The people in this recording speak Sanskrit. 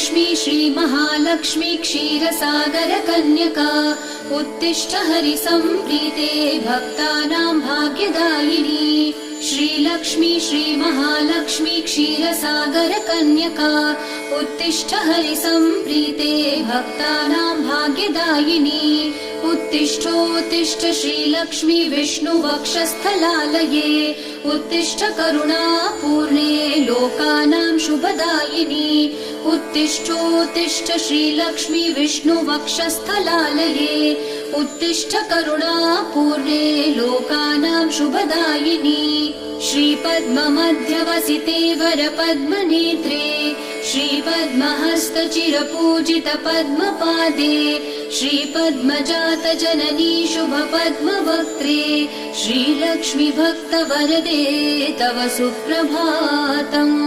श्रीलक्ष्मी श्रीमहालक्ष्मी क्षीरसागरकन्यका उत्तिष्ठ हरिसम्प्रीते भक्तानां भाग्यदायिनी। श्रीलक्ष्मी श्रीमहालक्ष्मी क्षीरसागरकन्यका उत्तिष्ठ हरिसम्प्रीते भक्तानां भाग्यदायिनी। उत्तिष्ठोत्तिष्ठ श्रीलक्ष्मी विष्णुवक्षस्थलालये उत्तिष्ठ करुणापूर्णे लोकानां शुभदायिनी। उत्तिष्ठोत्तिष्ठ श्रीलक्ष्मी विष्णुवक्षस्थलालये उत्तिष्ठ करुणापूर्णे लोकानां शुभदायिनी। श्रीपद्ममध्यवसिते वरपद्मनेत्रे श्रीपद्महस्तचिरपूजितपद्मपादे श्रीपद्मजातजननी शुभपद्मवक्त्रे श्रीलक्ष्मी भक्तवरदे तव सुप्रभातम्।